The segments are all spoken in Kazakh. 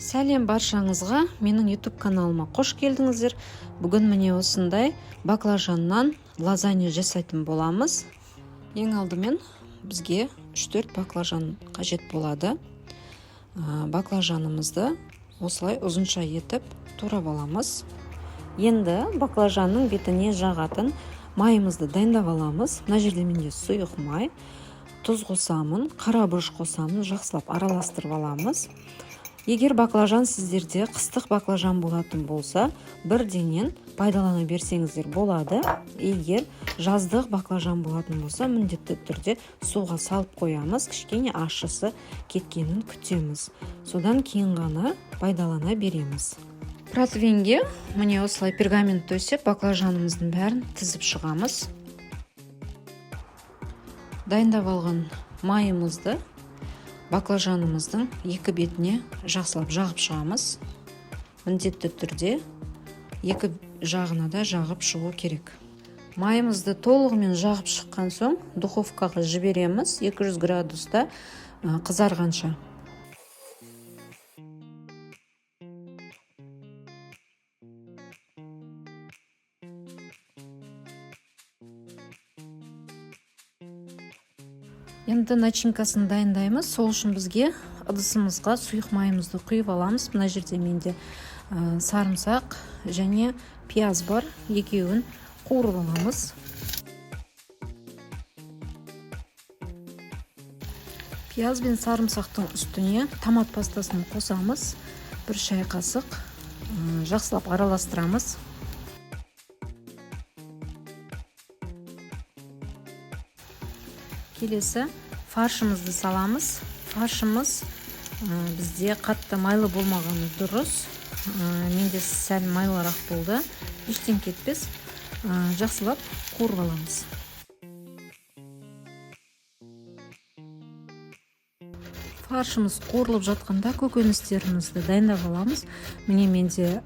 Сәлем баршаңызға, менің YouTube каналыма қош келдіңіздер. Бүгін міне осындай баклажаннан лазанья жасайтын боламыз. Ең алдымен бізге 3-4 баклажан қажет болады. Баклажанымызды осылай ұзынша етіп турап аламыз. Енді баклажанның бетіне жағатын майымызды дайындап аламыз. Мына жерде менде сұйық май, тұз қосамын, қара бұрыш қосамын, жақсылап араластырып аламыз. Егер баклажан сіздерде қыстық баклажан болатын болса, бірденен пайдалана берсеңіздер болады. Егер жаздық баклажан болатын болса, міндетті түрде суға салып қоямыз, кішкене ащысы кеткенін күтеміз. Содан кейін ғана пайдалана береміз. Противенге міне осылай пергамент төсеп, баклажанымыздың бәрін тізіп шығамыз. Дайындап алған майымызды баклажанымыздың екі бетіне жақсылап жағып шығамыз. Міндетті түрде екі жағына да жағып шығу керек. Майымызды толығымен жағып шыққан соң духовкаға жібереміз 200 градуста қызарғанша. Енді начинкасын дайындаймыз. Сол үшін бізге ыдысымызға сұйық майымызды құйып аламыз. Мына жерде менде сарымсақ және пияз бар. Екеуін қуырып аламыз. Пияз бен сарымсақтың үстіне томат пастасын қосамыз. 1 шай қасық жақсылап араластырамыз. Келесі фаршымызды саламыз. Фаршымыз бізде қатты майлы болмағаны дұрыс. Менде сәл майлырақ болды. Ештен кетпес. Жақсылап қуырып аламыз. Фаршымыз қуырылып жатқанда көкөністерімізді дайындап аламыз. Міне менде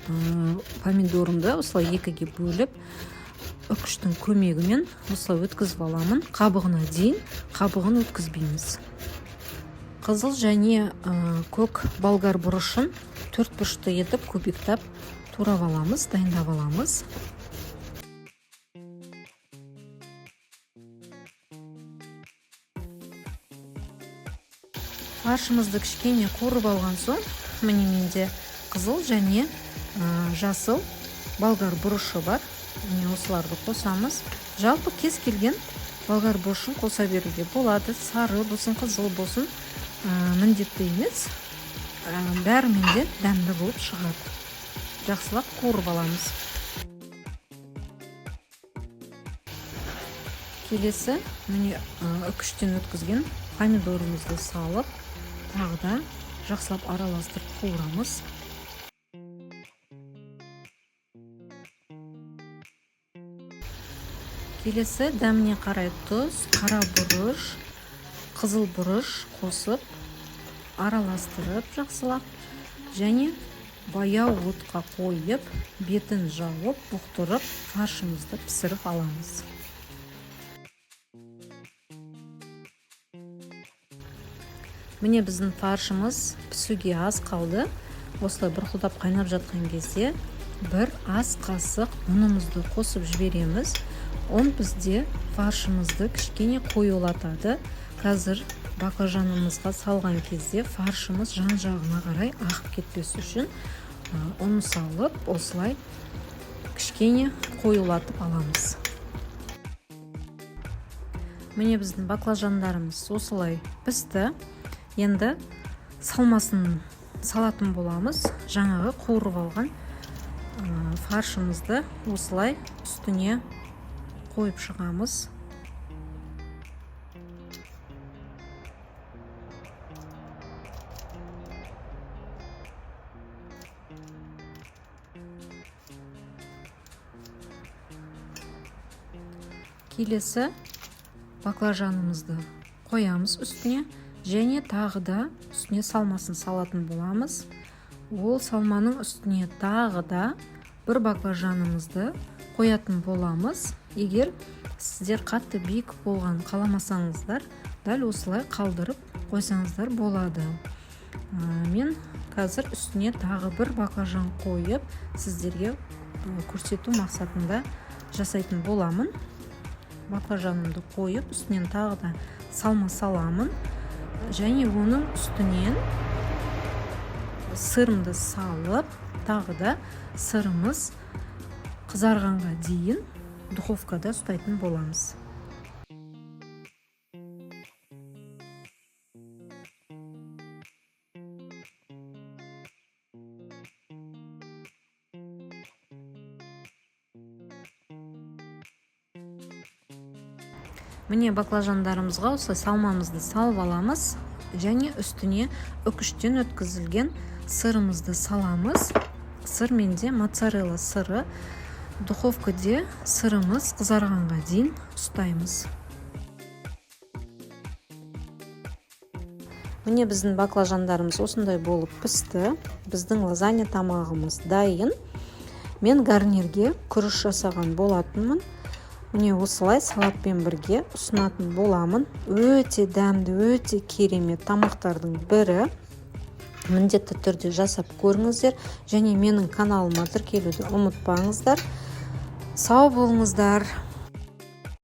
помидорымды осылай екіге бөліп, үкіштің көмегімен осылай өткізіп аламын. Қабығына дейін қабығын өткізбейміз. Қызыл және көк болгар бұрышын 4 бұрышты етіп көбіктеп турап аламыз, дайындап аламыз. Фаршымызды кішкене қуырып алған соң, міне менде қызыл және жасыл болгар бұрышы бар. Міне осыларды қосамыз. Жалпы кез келген болгар бұрышын қоса беруге болады. Сары болсын, қызыл болсын, міндетті емес. Бәрімен де дәмді болып шығады. Жақсылап қуырып аламыз. Келесі міне үкіштен өткізген помидорымызды салып, тағы да жақсылап араластырып қуырамыз. Келесі дәміне қарай тұз, қара бұрыш, қызыл бұрыш қосып, араластырып жақсылап, және баяу отқа қойып, бетін жауып, бұқтырып, фаршымызды пісіріп аламыз. Міне біздің фаршымыз пісуге аз қалды. Осылай бұрқылдап қайнап жатқан кезде бір ас қасық ұнымызды қосып жібереміз. Он бізде фаршымызды кішкене қоюлатады. Қазір баклажанымызға салған кезде фаршымыз жан-жағына қарай ағып кетпес үшін оны салып, осылай кішкене қоюлатып аламыз. Міне біздің баклажандарымыз осылай пісті. Енді салмасын салатын боламыз. Жаңағы қуырып алған фаршымызды осылай үстіне қойып шығамыз. Келесі баклажанымызды қоямыз үстіне, және тағы да үстіне салмасын салатын боламыз. Ол салманың үстіне тағы да бір баклажанымызды қоятын боламыз. Егер сіздер қатты биік болған қаламасаңыздар, дәл осылай қалдырып қойсаңыздар болады. Мен қазір үстіне тағы бір баклажан қойып сіздерге көрсету мақсатында жасайтын боламын. Баклажанымды қойып үстінен тағы да салма саламын және оның үстінен сырымды салып тағы да сырымыз қызарғанға дейін духовкада ұстайтын боламыз. Міне баклажандарымызға осылай салмамызды салып аламыз және үстіне үкіштен өткізілген сырымызды саламыз. Сыр менде моцарелла сыры. Духовкада сырымыз қызарғанға дейін ұстаймыз. Міне біздің баклажандарымыз осындай болып пісті. Біздің лазанья тамағымыз дайын. Мен гарнирге күріш жасаған болатынмын. Міне осылай салатпен бірге ұсынатын боламын. Өте дәмді, өте керемет тамақтардың бірі. Міндетті түрде жасап көріңіздер және менің каналыма тіркелуді ұмытпаңыздар. Сау болыңыздар.